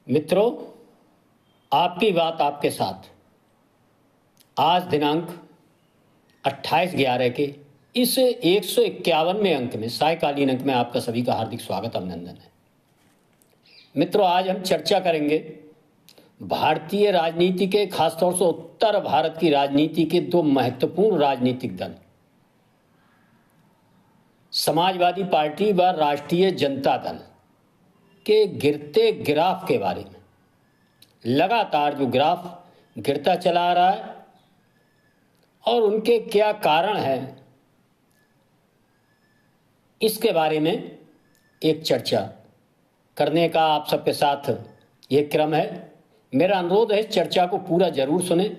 मित्रों, आपकी बात आपके साथ। आज दिनांक 28/11 के इस 151वें अंक में, सायकालीन अंक में आपका सभी का हार्दिक स्वागत, अभिनंदन है। मित्रों, आज हम चर्चा करेंगे भारतीय राजनीति के, खासतौर से उत्तर भारत की राजनीति के दो महत्वपूर्ण राजनीतिक दल, समाजवादी पार्टी व राष्ट्रीय जनता दल के गिरते ग्राफ के बारे में। लगातार जो ग्राफ गिरता चला आ रहा है और उनके क्या कारण हैं, इसके बारे में एक चर्चा करने का आप सबके साथ ये क्रम है। मेरा अनुरोध है, इस चर्चा को पूरा जरूर सुनें,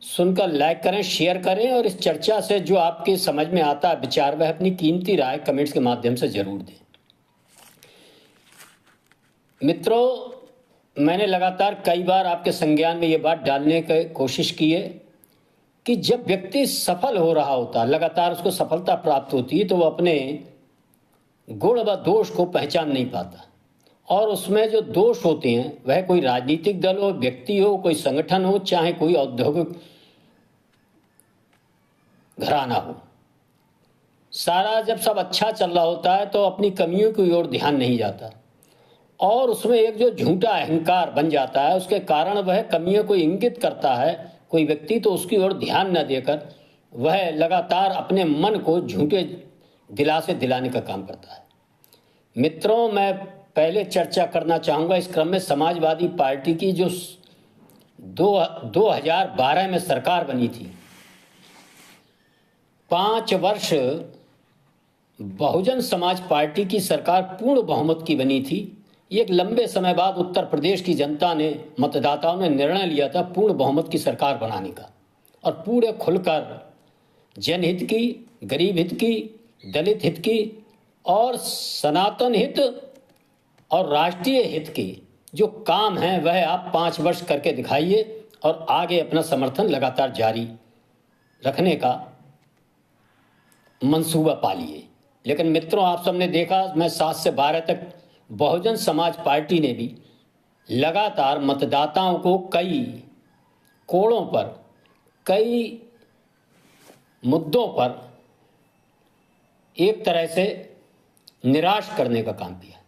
सुनकर लाइक करें, शेयर करें और इस चर्चा से जो आपके समझ में आता है विचार, वह अपनी कीमती राय कमेंट्स के माध्यम से जरूर दें। मित्रों, मैंने लगातार कई बार आपके संज्ञान में ये बात डालने की कोशिश की है कि जब व्यक्ति सफल हो रहा होता, लगातार उसको सफलता प्राप्त होती है, तो वो अपने गुण व दोष को पहचान नहीं पाता। और उसमें जो दोष होते हैं, वह कोई राजनीतिक दल हो, व्यक्ति हो, कोई संगठन हो, चाहे कोई औद्योगिक घराना हो, सारा जब सब अच्छा चल रहा होता है तो अपनी कमियों की ओर ध्यान नहीं जाता और उसमें एक जो झूठा अहंकार बन जाता है, उसके कारण वह कमियों को इंगित करता है कोई व्यक्ति, तो उसकी ओर ध्यान न देकर वह लगातार अपने मन को झूठे दिलासे दिलाने का काम करता है। मित्रों, मैं पहले चर्चा करना चाहूँगा इस क्रम में समाजवादी पार्टी की जो 2012 में सरकार बनी थी। 5 वर्ष बहुजन समाज पार्टी की सरकार पूर्ण बहुमत की बनी थी। एक लंबे समय बाद उत्तर प्रदेश की जनता ने, मतदाताओं ने निर्णय लिया था पूर्ण बहुमत की सरकार बनाने का और पूरे खुलकर जनहित की, गरीब हित की, दलित हित की और सनातन हित और राष्ट्रीय हित के जो काम हैं वह आप 5 वर्ष करके दिखाइए और आगे अपना समर्थन लगातार जारी रखने का मंसूबा पालिए। लेकिन मित्रों, आप सबने देखा, मैं 7 से 12 तक बहुजन समाज पार्टी ने भी लगातार मतदाताओं को कई कोणों पर, कई मुद्दों पर एक तरह से निराश करने का काम किया।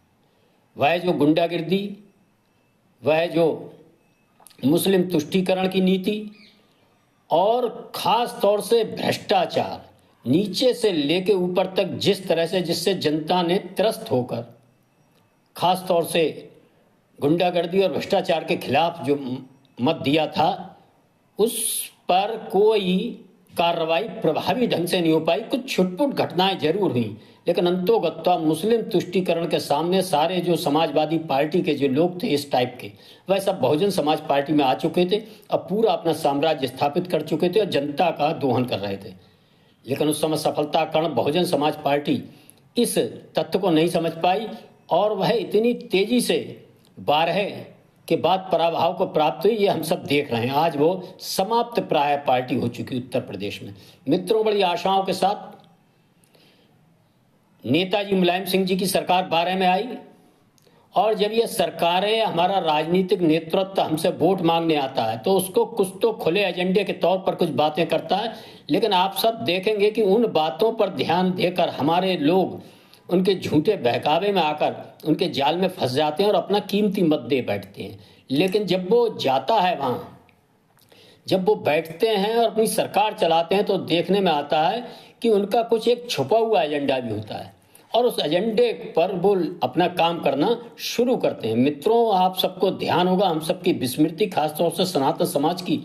वह जो गुंडागिर्दी, वह जो मुस्लिम तुष्टीकरण की नीति और खास तौर से भ्रष्टाचार, नीचे से लेके ऊपर तक जिस तरह से, जिससे जनता ने त्रस्त होकर खास तौर से गुंडागर्दी और भ्रष्टाचार के खिलाफ जो मत दिया था, उस पर कोई कार्रवाई प्रभावी ढंग से नहीं हो पाई। कुछ छुटपुट घटनाएं जरूर हुई, लेकिन अंतोगत्वा मुस्लिम तुष्टीकरण के सामने सारे जो समाजवादी पार्टी के जो लोग थे इस टाइप के, वह सब बहुजन समाज पार्टी में आ चुके थे, अब पूरा अपना साम्राज्य स्थापित कर चुके थे और जनता का दोहन कर रहे थे। लेकिन उस समय सफलता कारण बहुजन समाज पार्टी इस तथ्य को नहीं समझ पाई और वह इतनी तेजी से 12 के बाद पराभव को प्राप्त हुई, ये हम सब देख रहे हैं। आज वो समाप्त प्राय पार्टी हो चुकी उत्तर प्रदेश में। मित्रों, बड़ी आशाओं के साथ नेताजी मुलायम सिंह जी की सरकार 12 में आई और जब ये सरकारें, हमारा राजनीतिक नेतृत्व हमसे वोट मांगने आता है तो उसको कुछ तो खुले एजेंडे के तौर पर कुछ बातें करता है, लेकिन आप सब देखेंगे कि उन बातों पर ध्यान देकर हमारे लोग उनके झूठे बहकावे में आकर उनके जाल में फंस जाते हैं और अपना कीमती मत दे बैठते हैं। लेकिन जब वो जाता है वहाँ, जब वो बैठते हैं और अपनी सरकार चलाते हैं, तो देखने में आता है कि उनका कुछ एक छुपा हुआ एजेंडा भी होता है और उस एजेंडे पर वो अपना काम करना शुरू करते हैं। मित्रों, आप सबको ध्यान होगा, हम सबकी विस्मृति, खासतौर से सनातन समाज की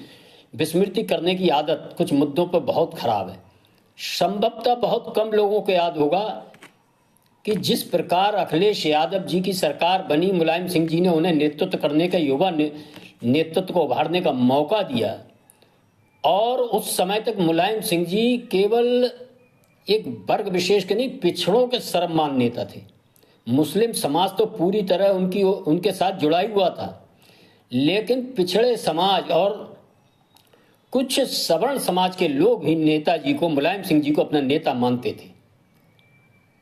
विस्मृति करने की आदत कुछ मुद्दों पर बहुत खराब है। संभवतः बहुत कम लोगों को याद होगा कि जिस प्रकार अखिलेश यादव जी की सरकार बनी, मुलायम सिंह जी ने उन्हें नेतृत्व करने का, युवा नेतृत्व को उभारने का मौका दिया और उस समय तक मुलायम सिंह जी केवल एक वर्ग विशेष के नहीं, पिछड़ों के सर्वमान्य नेता थे। मुस्लिम समाज तो पूरी तरह उनके साथ जुड़ा हुआ था, लेकिन पिछड़े समाज और कुछ सवर्ण समाज के लोग भी नेताजी को, मुलायम सिंह जी को अपना नेता मानते थे।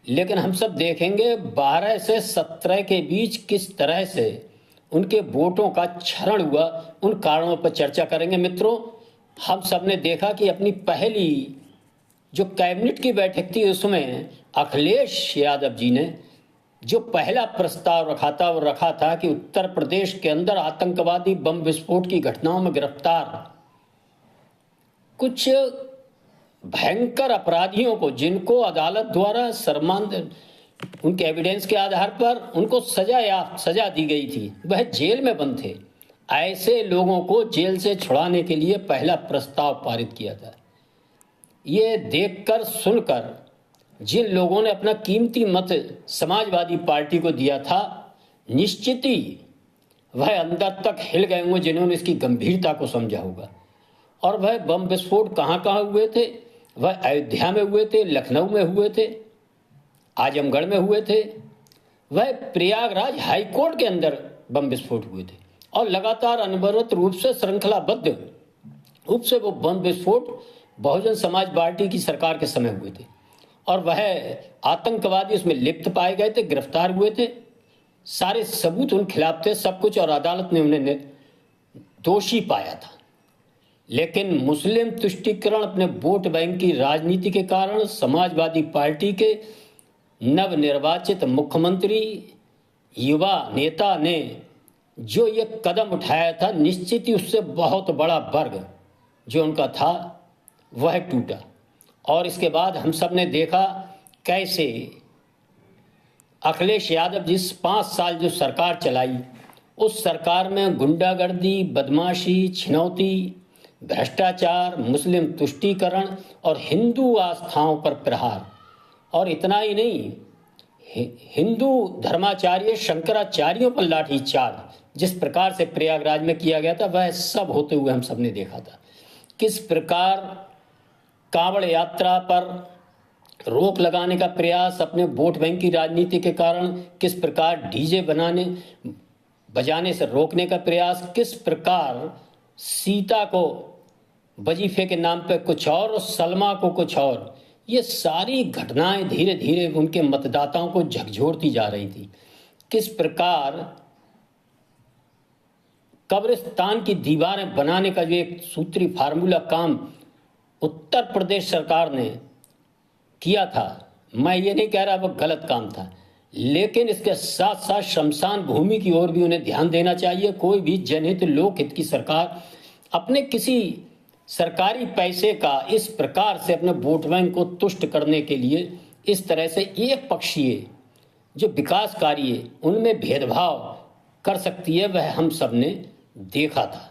लेकिन हम सब देखेंगे 12 से 17 के बीच किस तरह से उनके वोटों का क्षरण हुआ, उन कारणों पर चर्चा करेंगे। मित्रों, हम सब ने देखा कि अपनी पहली जो कैबिनेट की बैठक थी उसमें अखिलेश यादव जी ने जो पहला प्रस्ताव रखा था वो रखा था कि उत्तर प्रदेश के अंदर आतंकवादी बम विस्फोट की घटनाओं में गिरफ्तार कुछ भयंकर अपराधियों को, जिनको अदालत द्वारा उनके एविडेंस के आधार पर उनको सजा दी गई थी, वह जेल में बंद थे, ऐसे लोगों को जेल से छुड़ाने के लिए पहला प्रस्ताव पारित किया था। ये देखकर सुनकर जिन लोगों ने अपना कीमती मत समाजवादी पार्टी को दिया था, निश्चित ही वह अंदर तक हिल गए होंगे जिन्होंने इसकी गंभीरता को समझा होगा। और वह बम विस्फोट कहाँ कहाँ हुए थे? वह अयोध्या में हुए थे, लखनऊ में हुए थे, आजमगढ़ में हुए थे, वह प्रयागराज हाईकोर्ट के अंदर बम विस्फोट हुए थे। और लगातार अनवरत रूप से श्रृंखलाबद्ध रूप से वो बम विस्फोट बहुजन समाज पार्टी की सरकार के समय हुए थे। और वह आतंकवादी उसमें लिप्त पाए गए थे, गिरफ्तार हुए थे, सारे सबूत उन खिलाफ थे, सब कुछ, और अदालत ने उन्हें दोषी पाया था। लेकिन मुस्लिम तुष्टीकरण, अपने वोट बैंक की राजनीति के कारण समाजवादी पार्टी के नवनिर्वाचित मुख्यमंत्री युवा नेता ने जो ये कदम उठाया था, निश्चित ही उससे बहुत बड़ा वर्ग जो उनका था वह टूटा। और इसके बाद हम सब ने देखा कैसे अखिलेश यादव जिस 5 साल जो सरकार चलाई, उस सरकार में गुंडागर्दी, बदमाशी, छिनौती, भ्रष्टाचार, मुस्लिम तुष्टीकरण और हिंदू आस्थाओं पर प्रहार, और इतना ही नहीं, हिंदू धर्माचार्य शंकराचार्यों पर लाठीचार्ज जिस प्रकार से प्रयागराज में किया गया था, वह सब होते हुए हम सब ने देखा था। किस प्रकार कांवड़ यात्रा पर रोक लगाने का प्रयास, अपने वोट बैंक की राजनीति के कारण किस प्रकार डीजे बजाने से रोकने का प्रयास, किस प्रकार सीता को वजीफे के नाम पे कुछ और सलमा को कुछ और, ये सारी घटनाएं धीरे धीरे उनके मतदाताओं को झकझोरती जा रही थी। किस प्रकार कब्रिस्तान की दीवारें बनाने का जो एक सूत्री फार्मूला काम उत्तर प्रदेश सरकार ने किया था, मैं ये नहीं कह रहा वो गलत काम था, लेकिन इसके साथ साथ शमशान भूमि की ओर भी उन्हें ध्यान देना चाहिए। कोई भी जनहित लोकहित की सरकार अपने किसी सरकारी पैसे का इस प्रकार से अपने वोट बैंक को तुष्ट करने के लिए इस तरह से एक पक्षीय जो विकास कार्य उनमें भेदभाव कर सकती है, वह हम सब ने देखा था।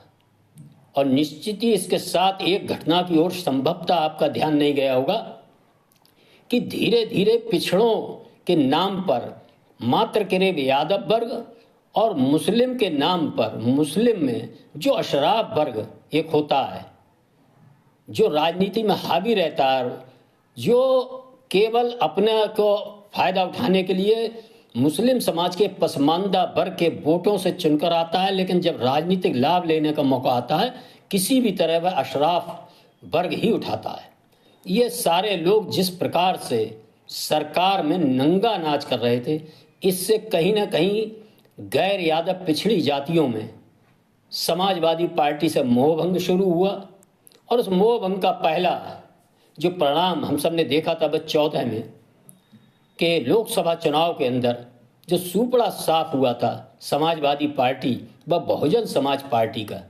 और निश्चित ही इसके साथ एक घटना की ओर संभवतः आपका ध्यान नहीं गया होगा कि धीरे धीरे पिछड़ों के नाम पर मात्र करीब यादव वर्ग और मुस्लिम के नाम पर, मुस्लिम में जो अशराफ वर्ग एक होता है जो राजनीति में हावी रहता है, जो केवल अपने को फायदा उठाने के लिए मुस्लिम समाज के पसमानदा वर्ग के वोटों से चुनकर आता है, लेकिन जब राजनीतिक लाभ लेने का मौका आता है किसी भी तरह वह अशराफ वर्ग ही उठाता है। ये सारे लोग जिस प्रकार से सरकार में नंगा नाच कर रहे थे, इससे कहीं ना कहीं गैर यादव पिछड़ी जातियों में समाजवादी पार्टी से मोहभंग शुरू हुआ। और उस मोहभंग का पहला जो परिणाम हम सब ने देखा था वह 14 में के लोकसभा चुनाव के अंदर जो सुपड़ा साफ हुआ था समाजवादी पार्टी व बहुजन समाज पार्टी का,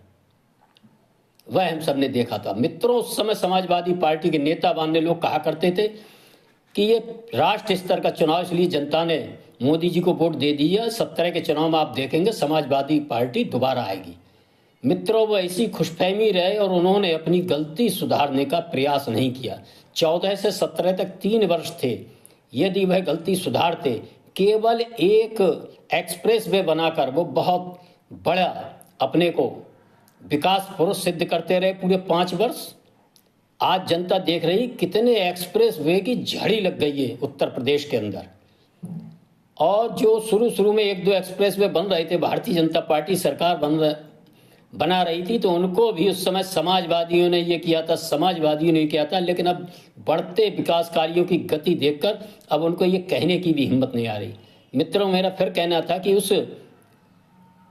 वह हम सब ने देखा था। मित्रों, उस समय समाजवादी पार्टी के नेता बांधने लोग कहा करते थे कि ये राष्ट्र स्तर का चुनाव, इसलिए जनता ने मोदी जी को वोट दे दिया, 17 के चुनाव में आप देखेंगे समाजवादी पार्टी दोबारा आएगी। मित्रों, वो ऐसी खुशफहमी रहे और उन्होंने अपनी गलती सुधारने का प्रयास नहीं किया। 14 से 17 तक 3 वर्ष थे, यदि वह गलती सुधारते, केवल एक एक्सप्रेस वे बनाकर वो बहुत बड़ा अपने को विकास पुरुष सिद्ध करते रहे पूरे 5 वर्ष। आज जनता देख रही कितने एक्सप्रेस वे की झड़ी लग गई है उत्तर प्रदेश के अंदर। और जो शुरू में 1-2 एक्सप्रेस वे बन रहे थे, भारतीय जनता पार्टी सरकार बना रही थी, तो उनको भी उस समय समाजवादियों ने ये किया था, समाजवादियों ने किया था। लेकिन अब बढ़ते विकास कार्यों की गति देखकर अब उनको ये कहने की भी हिम्मत नहीं आ रही। मित्रों, मेरा फिर कहना था कि उस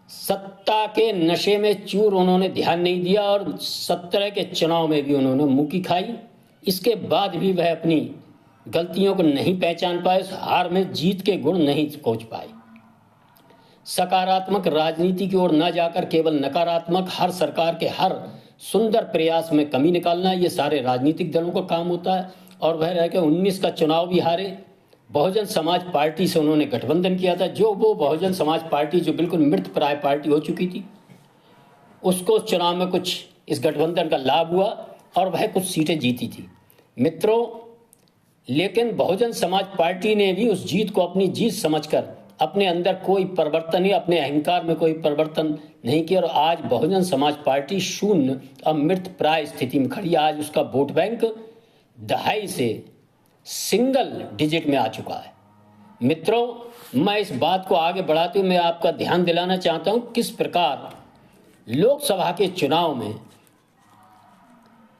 सत्ता के नशे में चूर उन्होंने ध्यान नहीं दिया और 17 के चुनाव में भी उन्होंने मुंह खाई। इसके बाद भी वह अपनी गलतियों को नहीं पहचान पाए, उस हार में जीत के गुण नहीं खोज पाए। सकारात्मक राजनीति की ओर न जाकर केवल नकारात्मक हर सरकार के हर सुंदर प्रयास में कमी निकालना, ये सारे राजनीतिक दलों का काम होता है। और वह रह के 19 का चुनाव भी हारे। बहुजन समाज पार्टी से उन्होंने गठबंधन किया था, जो वो बहुजन समाज पार्टी जो बिल्कुल मृत प्राय पार्टी हो चुकी थी, उसको चुनाव में कुछ इस गठबंधन का लाभ हुआ और वह कुछ सीटें जीती थी मित्रों। लेकिन बहुजन समाज पार्टी ने भी उस जीत को अपनी जीत समझकर अपने अंदर कोई परिवर्तन नहीं, अपने अहंकार में कोई परिवर्तन नहीं किया और आज बहुजन समाज पार्टी शून्य और मृत प्राय स्थिति में खड़ी है। आज उसका वोट बैंक 2.5 से सिंगल डिजिट में आ चुका है। मित्रों, मैं इस बात को आगे बढ़ाते हुए मैं आपका ध्यान दिलाना चाहता हूं किस प्रकार लोकसभा के चुनाव में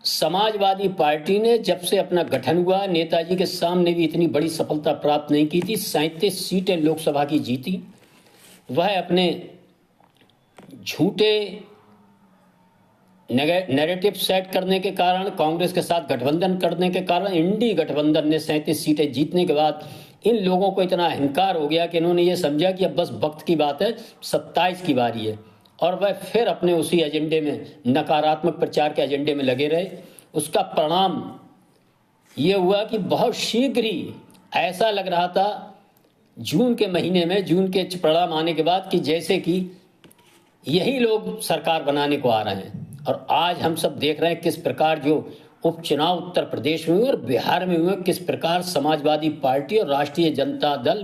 समाजवादी पार्टी ने जब से अपना गठन हुआ, नेताजी के सामने भी इतनी बड़ी सफलता प्राप्त नहीं की थी। 37 सीटें लोकसभा की जीती। वह अपने झूठे नैरेटिव सेट करने के कारण, कांग्रेस के साथ गठबंधन करने के कारण, इंडी गठबंधन ने 37 सीटें जीतने के बाद इन लोगों को इतना अहंकार हो गया कि इन्होंने ये समझा कि अब बस वक्त की बात है, 27 की बारी है। और वह फिर अपने उसी एजेंडे में, नकारात्मक प्रचार के एजेंडे में लगे रहे। उसका परिणाम ये हुआ कि बहुत शीघ्र ही ऐसा लग रहा था जून के महीने में, जून के परिणाम आने के बाद, कि जैसे कि यही लोग सरकार बनाने को आ रहे हैं। और आज हम सब देख रहे हैं किस प्रकार जो उपचुनाव उत्तर प्रदेश में हुए और बिहार में हुए, किस प्रकार समाजवादी पार्टी और राष्ट्रीय जनता दल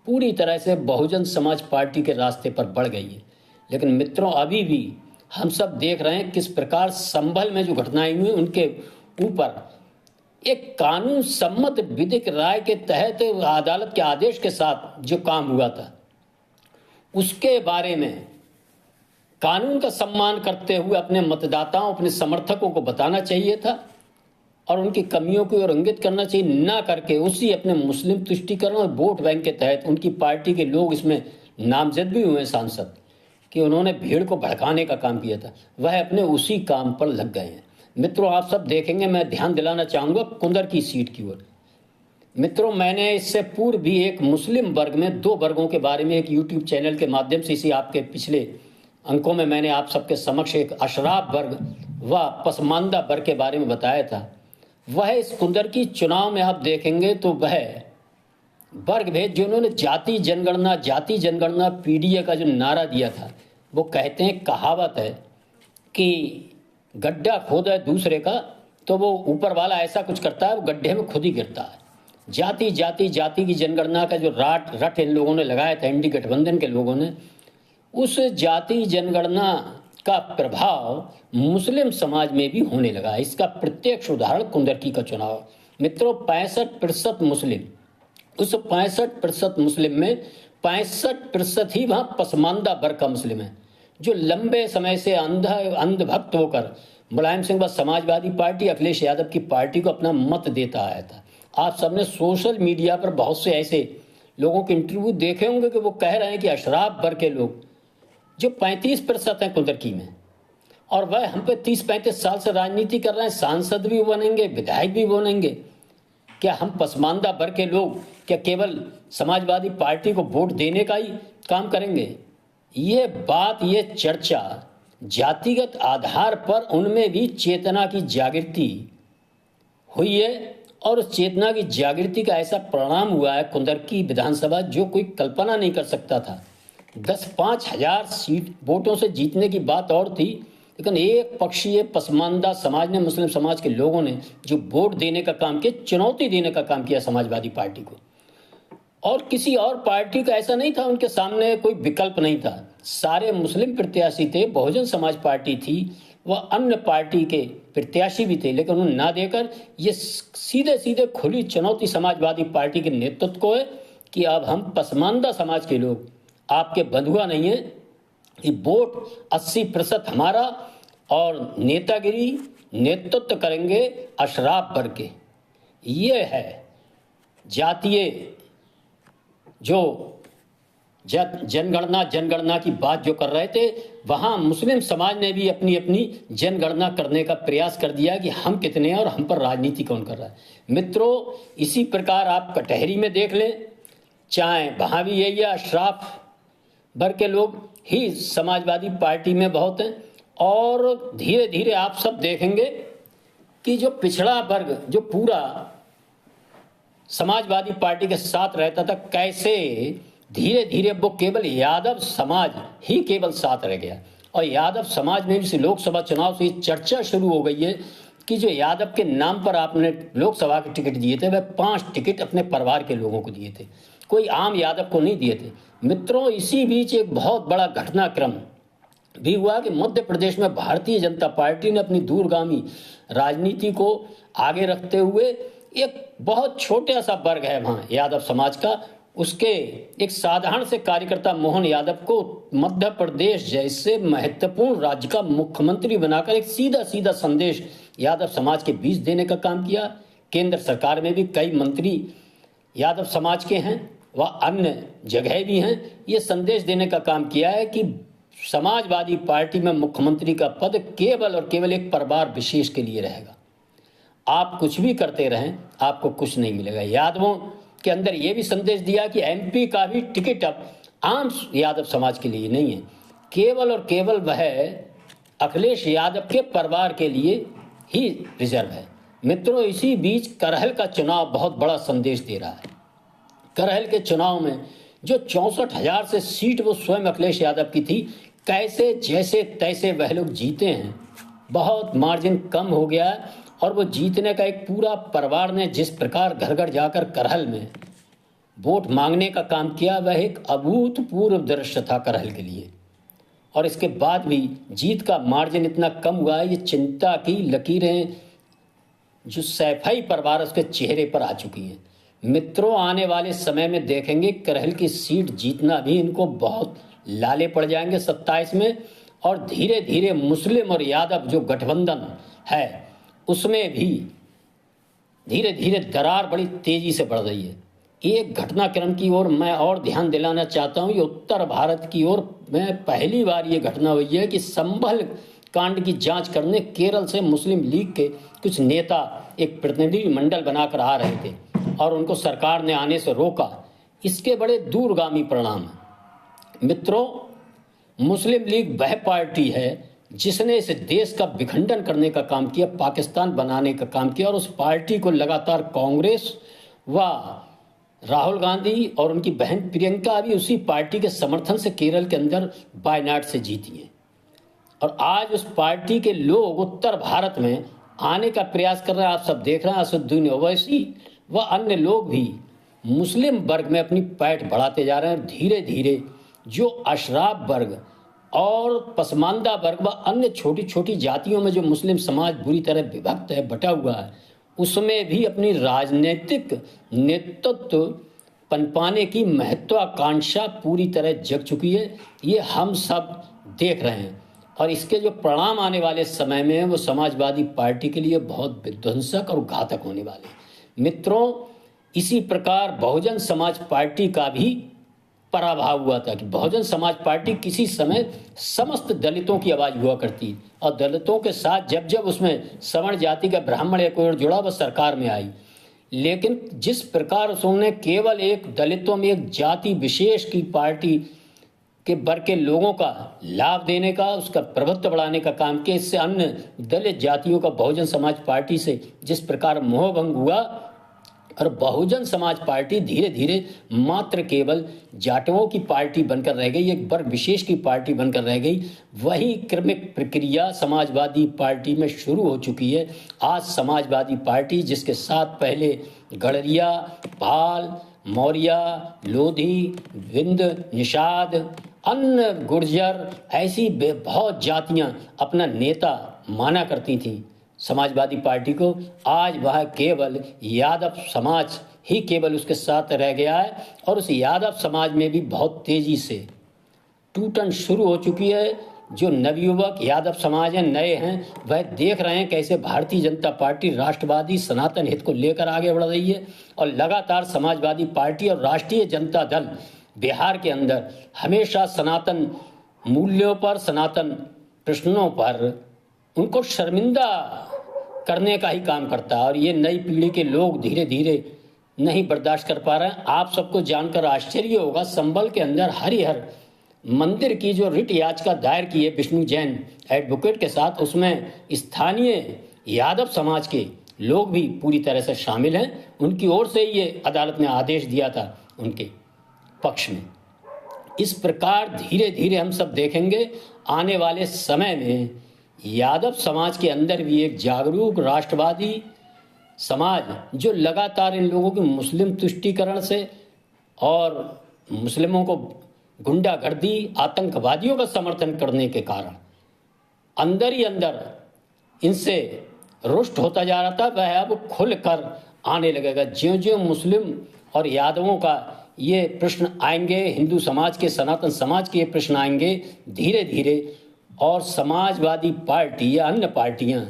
पूरी तरह से बहुजन समाज पार्टी के रास्ते पर बढ़ गई है। लेकिन मित्रों, अभी भी हम सब देख रहे हैं किस प्रकार संभल में जो घटनाएं हुई, उनके ऊपर एक कानून सम्मत विधिक राय के तहत अदालत के आदेश के साथ जो काम हुआ था, उसके बारे में कानून का सम्मान करते हुए अपने मतदाताओं, अपने समर्थकों को बताना चाहिए था और उनकी कमियों को इंगित करना चाहिए, ना करके उसी अपने मुस्लिम तुष्टीकरण और वोट बैंक के तहत उनकी पार्टी के लोग इसमें नामजद भी हुए सांसद कि उन्होंने भीड़ को भड़काने का काम किया था, वह अपने उसी काम पर लग गए हैं। मित्रों, आप सब देखेंगे, मैं ध्यान दिलाना चाहूंगा कुंदर की सीट की ओर। मित्रों, मैंने इससे पूर्व भी एक मुस्लिम वर्ग में 2 वर्गों के बारे में एक यूट्यूब चैनल के माध्यम से, इसी आपके पिछले अंकों में मैंने आप सबके समक्ष एक अशराफ वर्ग व पसमानदा वर्ग के बारे में बताया था। वह इस कुंदर की चुनाव में आप देखेंगे तो वह वर्ग भेद, जो उन्होंने जाति जनगणना पीडीए का जो नारा दिया था, वो कहते हैं, कहावत है कि गड्ढा खोदा है दूसरे का तो वो ऊपर वाला ऐसा कुछ करता है, वो गड्ढे में खुद ही गिरता है। जाति की जनगणना का जो रट इन लोगों ने लगाया था, इंडी गठबंधन के लोगों ने, उस जाति जनगणना का प्रभाव मुस्लिम समाज में भी होने लगा। इसका प्रत्यक्ष उदाहरण कुंदरकी का चुनाव। मित्रों, 65% मुस्लिम, उस 65% मुस्लिम में 65% ही वहां पसमानदा वर्ग का मुस्लिम है, जो लंबे समय से अंधभक्त होकर मुलायम सिंह व समाजवादी पार्टी, अखिलेश यादव की पार्टी को अपना मत देता आया था। आप सबने सोशल मीडिया पर बहुत से ऐसे लोगों के इंटरव्यू देखे होंगे कि वो कह रहे हैं कि अशराफ वर्ग के लोग जो 35% हैं कुंदरकी में, और वह हम पे 30-35 साल से राजनीति कर रहे हैं, सांसद भी बनेंगे, विधायक भी बनेंगे, क्या हम पसमानदा वर्ग के लोग क्या केवल समाजवादी पार्टी को वोट देने का ही काम करेंगे? ये बात, ये चर्चा जातिगत आधार पर उनमें भी चेतना की जागृति हुई है और उस चेतना की जागृति का ऐसा परिणाम हुआ है कुंदरकी विधानसभा, जो कोई कल्पना नहीं कर सकता था। 10-5 हजार सीट वोटों से जीतने की बात और थी, लेकिन एक पक्षीय पसमानदा समाज ने, मुस्लिम समाज के लोगों ने जो वोट देने का काम किया, चुनौती देने का काम किया समाजवादी पार्टी को, और किसी और पार्टी का ऐसा नहीं था, उनके सामने कोई विकल्प नहीं था। सारे मुस्लिम प्रत्याशी थे, बहुजन समाज पार्टी थी, वह अन्य पार्टी के प्रत्याशी भी थे, लेकिन उन्हें ना देकर ये सीधे सीधे खुली चुनौती समाजवादी पार्टी के नेतृत्व को है कि अब हम पसमानदा समाज के लोग आपके बंधुआ नहीं है, कि वोट 80% हमारा और नेतागिरी नेतृत्व करेंगे अशराफ वर्ग के। ये है जातीय जो जब जनगणना की बात जो कर रहे थे, वहां मुस्लिम समाज ने भी अपनी अपनी जनगणना करने का प्रयास कर दिया कि हम कितने हैं और हम पर राजनीति कौन कर रहा है। मित्रों, इसी प्रकार आप कटहरी में देख लें, चाहे वहां भी यही है, अशराफ वर्ग के लोग ही समाजवादी पार्टी में बहुत हैं। और धीरे धीरे आप सब देखेंगे कि जो पिछड़ा वर्ग जो पूरा समाजवादी पार्टी के साथ रहता था, कैसे धीरे धीरे वो केवल यादव समाज ही केवल साथ रह गया। और यादव समाज में भी लोकसभा चुनाव से ये चर्चा शुरू हो गई है कि जो यादव के नाम पर आपने लोकसभा के टिकट दिए थे, वह 5 टिकट अपने परिवार के लोगों को दिए थे, कोई आम यादव को नहीं दिए थे। मित्रों, इसी बीच एक बहुत बड़ा घटनाक्रम भी हुआ कि मध्य प्रदेश में भारतीय जनता पार्टी ने अपनी दूरगामी राजनीति को आगे रखते हुए एक बहुत छोटा सा वर्ग है वहाँ यादव समाज का, उसके एक साधारण से कार्यकर्ता मोहन यादव को मध्य प्रदेश जैसे महत्वपूर्ण राज्य का मुख्यमंत्री बनाकर एक सीधा सीधा संदेश यादव समाज के बीच देने का काम किया। केंद्र सरकार में भी कई मंत्री यादव समाज के हैं, वह अन्य जगह भी हैं। ये संदेश देने का काम किया है कि समाजवादी पार्टी में मुख्यमंत्री का पद केवल और केवल एक परिवार विशेष के लिए रहेगा। आप कुछ भी करते रहें, आपको कुछ नहीं मिलेगा। यादवों के अंदर यह भी संदेश दिया कि एमपी का भी टिकट अब आम यादव समाज के लिए नहीं है, केवल और केवल वह अखिलेश यादव के परिवार के लिए ही रिजर्व है। मित्रों, इसी बीच करहल का चुनाव बहुत बड़ा संदेश दे रहा है। करहल के चुनाव में जो 64,000 से सीट वो स्वयं अखिलेश यादव की थी, कैसे जैसे तैसे वह लोग जीते हैं। बहुत मार्जिन कम हो गया है और वो जीतने का एक पूरा परिवार ने जिस प्रकार घर घर जाकर करहल में वोट मांगने का काम किया, वह एक अभूतपूर्व दृश्य था करहल के लिए। और इसके बाद भी जीत का मार्जिन इतना कम हुआ है, ये चिंता की लकीरें जो सैफई परिवार उसके चेहरे पर आ चुकी हैं। मित्रों, आने वाले समय में देखेंगे करहल की सीट जीतना भी इनको बहुत लाले पड़ जाएंगे 27 में। और धीरे धीरे मुस्लिम और यादव जो गठबंधन है उसमें भी धीरे धीरे दरार बड़ी तेजी से बढ़ रही है। एक घटनाक्रम की ओर मैं और ध्यान दिलाना चाहता हूं, ये उत्तर भारत की ओर में पहली बार ये घटना हुई है कि संभल कांड की जांच करने केरल से मुस्लिम लीग के कुछ नेता एक प्रतिनिधि मंडल बनाकर आ रहे थे और उनको सरकार ने आने से रोका। इसके बड़े दूरगामी परिणाम हैं। मित्रों, मुस्लिम लीग वह पार्टी है जिसने इस देश का विखंडन करने का काम किया, पाकिस्तान बनाने का काम किया, और उस पार्टी को लगातार कांग्रेस व राहुल गांधी और उनकी बहन प्रियंका भी उसी पार्टी के समर्थन से केरल के अंदर वायनाड से जीती हैं। और आज उस पार्टी के लोग उत्तर भारत में आने का प्रयास कर रहे हैं। आप सब देख रहे हैं, असदुद्दीन ओवैसी व अन्य लोग भी मुस्लिम वर्ग में अपनी पैठ बढ़ाते जा रहे हैं। धीरे धीरे जो अशराफ वर्ग और पसमानदा वर्ग व अन्य छोटी छोटी जातियों में जो मुस्लिम समाज बुरी तरह विभक्त है, बटा हुआ है, उसमें भी अपनी राजनीतिक नेतृत्व पनपाने की महत्वाकांक्षा पूरी तरह जग चुकी है। ये हम सब देख रहे हैं और इसके जो परिणाम आने वाले समय में वो समाजवादी पार्टी के लिए बहुत विध्वंसक और घातक होने वाले हैं। मित्रों, इसी प्रकार बहुजन समाज पार्टी का भी पराभव हुआ था कि बहुजन समाज पार्टी किसी समय समस्त दलितों की आवाज हुआ करती और दलितों के साथ जब जब उसमें सवर्ण जाति का ब्राह्मण एक और जुड़ा वह सरकार में आई। लेकिन जिस प्रकार उसने केवल एक दलितों में एक जाति विशेष की पार्टी के वर्ग के लोगों का लाभ देने का, उसका प्रभुत्व बढ़ाने का काम किया, इससे अन्य दलित जातियों का बहुजन समाज पार्टी से जिस प्रकार मोहभंग हुआ और बहुजन समाज पार्टी धीरे धीरे मात्र केवल जाटवों की पार्टी बनकर रह गई, एक वर्ग विशेष की पार्टी बनकर रह गई। वही क्रमिक प्रक्रिया समाजवादी पार्टी में शुरू हो चुकी है। आज समाजवादी पार्टी, जिसके साथ पहले गड़रिया, पाल, मौर्य, लोधी, विंद, निषाद, अन्य गुर्जर, ऐसी बहुत जातियां अपना नेता माना करती थीं समाजवादी पार्टी को, आज वह केवल यादव समाज ही केवल उसके साथ रह गया है। और उस यादव समाज में भी बहुत तेजी से टूटन शुरू हो चुकी है। जो नवयुवक यादव समाज हैं, नए हैं, वह देख रहे हैं कैसे भारतीय जनता पार्टी राष्ट्रवादी सनातन हित को लेकर आगे बढ़ रही है और लगातार समाजवादी पार्टी और राष्ट्रीय जनता दल बिहार के अंदर हमेशा सनातन मूल्यों पर, सनातन प्रश्नों पर उनको शर्मिंदा करने का ही काम करता है। और ये नई पीढ़ी के लोग धीरे धीरे नहीं बर्दाश्त कर पा रहे हैं। आप सबको जानकर आश्चर्य होगा, संभल के अंदर हरिहर मंदिर की जो रिट याचिका दायर की है विष्णु जैन एडवोकेट के साथ, उसमें स्थानीय यादव समाज के लोग भी पूरी तरह से शामिल हैं। उनकी ओर से ये अदालत ने आदेश दिया था उनके पक्ष में। इस प्रकार धीरे धीरे हम सब देखेंगे आने वाले समय में यादव समाज के अंदर भी एक जागरूक राष्ट्रवादी समाज, जो लगातार इन लोगों के मुस्लिम तुष्टीकरण से और मुस्लिमों को गुंडागर्दी, आतंकवादियों का समर्थन करने के कारण अंदर ही अंदर इनसे रुष्ट होता जा रहा था, वह अब खुलकर आने लगेगा। ज्यों ज्यों मुस्लिम और यादवों का ये प्रश्न आएंगे, हिंदू समाज के, सनातन समाज के ये प्रश्न आएंगे धीरे धीरे, और समाजवादी पार्टी या अन्य पार्टियां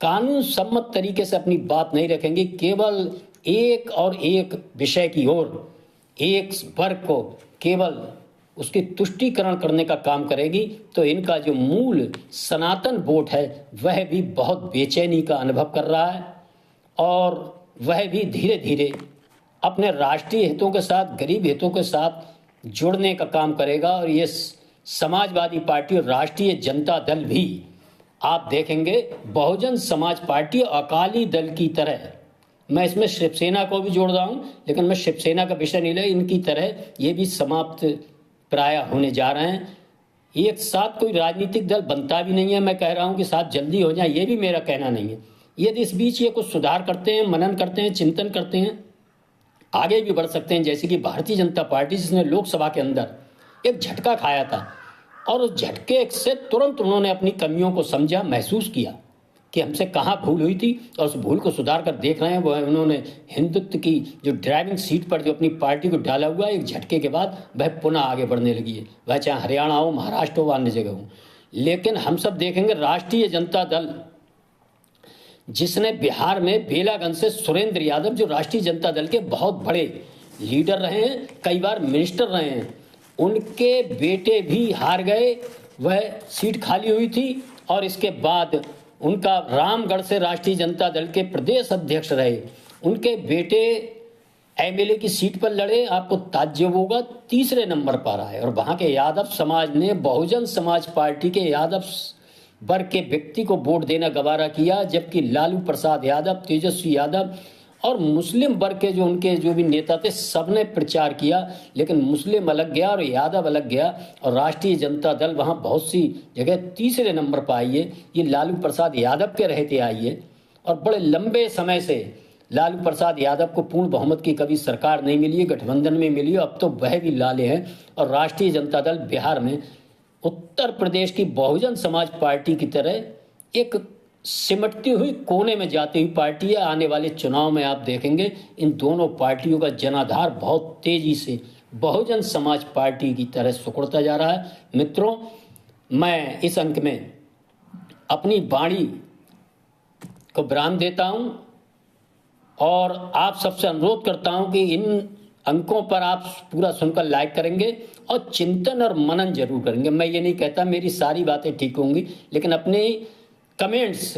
कानून सम्मत तरीके से अपनी बात नहीं रखेंगी, केवल एक और एक विषय की ओर, एक वर्ग को केवल उसकी तुष्टीकरण करने का काम करेगी, तो इनका जो मूल सनातन वोट है वह भी बहुत बेचैनी का अनुभव कर रहा है, और वह भी धीरे धीरे अपने राष्ट्रीय हितों के साथ, गरीब हितों के साथ जुड़ने का काम करेगा। और ये समाजवादी पार्टी और राष्ट्रीय जनता दल भी आप देखेंगे बहुजन समाज पार्टी अकाली दल की तरह, मैं इसमें शिवसेना को भी जोड़ रहा हूं, लेकिन मैं शिवसेना का विषय नहीं ले, इनकी तरह ये भी समाप्त प्राय होने जा रहे हैं। एक साथ कोई राजनीतिक दल बनता भी नहीं है। मैं कह रहा हूं कि साथ जल्दी हो जाए, ये भी मेरा कहना नहीं है। यदि इस बीच ये कुछ सुधार करते हैं, मनन करते हैं, चिंतन करते हैं, आगे भी बढ़ सकते हैं। जैसे कि भारतीय जनता पार्टी, जिसने लोकसभा के अंदर एक झटका खाया था, और उस झटके से तुरंत उन्होंने अपनी कमियों को समझा, महसूस किया कि हमसे कहाँ भूल हुई थी, और उस भूल को सुधार कर देख रहे हैं। वो उन्होंने हिंदुत्व की जो ड्राइविंग सीट पर जो अपनी पार्टी को डाला हुआ है, एक झटके के बाद वह पुनः आगे बढ़ने लगी है, वह चाहे हरियाणा हो, महाराष्ट्र हो, अन्य जगह हो। लेकिन हम सब देखेंगे राष्ट्रीय जनता दल, जिसने बिहार में बेलागंज से सुरेंद्र यादव, जो राष्ट्रीय जनता दल के बहुत बड़े लीडर रहे हैं, कई बार मिनिस्टर रहे हैं, उनके बेटे भी हार गए, वह सीट खाली हुई थी। और इसके बाद उनका रामगढ़ से राष्ट्रीय जनता दल के प्रदेश अध्यक्ष रहे, उनके बेटे एमएलए की सीट पर लड़े, आपको ताज्जुब होगा, तीसरे नंबर पर आए। और वहां के यादव समाज ने बहुजन समाज पार्टी के यादव वर्ग के व्यक्ति को वोट देना गवारा किया, जबकि लालू प्रसाद यादव, तेजस्वी यादव और मुस्लिम वर्ग के जो उनके जो भी नेता थे, सबने प्रचार किया। लेकिन मुस्लिम अलग गया और यादव अलग गया, और राष्ट्रीय जनता दल वहां बहुत सी जगह तीसरे नंबर पर आई है। ये लालू प्रसाद यादव के रहते आई है, और बड़े लंबे समय से लालू प्रसाद यादव को पूर्ण बहुमत की कभी सरकार नहीं मिली है, गठबंधन में मिली है, अब तो वह भी लाले हैं। और राष्ट्रीय जनता दल बिहार में उत्तर प्रदेश की बहुजन समाज पार्टी की तरह एक सिमटती हुई, कोने में जाती हुई पार्टी है। आने वाले चुनाव में आप देखेंगे इन दोनों पार्टियों का जनाधार बहुत तेजी से बहुजन समाज पार्टी की तरह सिकुड़ता जा रहा है। मित्रों, मैं इस अंक में अपनी वाणी को विराम देता हूं, और आप सबसे अनुरोध करता हूं कि इन अंकों पर आप पूरा सुनकर लाइक करेंगे और चिंतन और मनन जरूर करेंगे। मैं ये नहीं कहता मेरी सारी बातें ठीक होंगी, लेकिन अपने कमेंट्स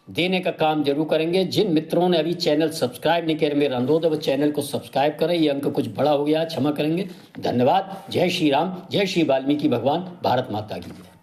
देने का काम जरूर करेंगे। जिन मित्रों ने अभी चैनल सब्सक्राइब नहीं किया, मेरा अनुरोध है वो चैनल को सब्सक्राइब करें। ये अंक कुछ बड़ा हो गया, क्षमा करेंगे। धन्यवाद। जय श्री राम, जय श्री वाल्मीकि भगवान, भारत माता की जय।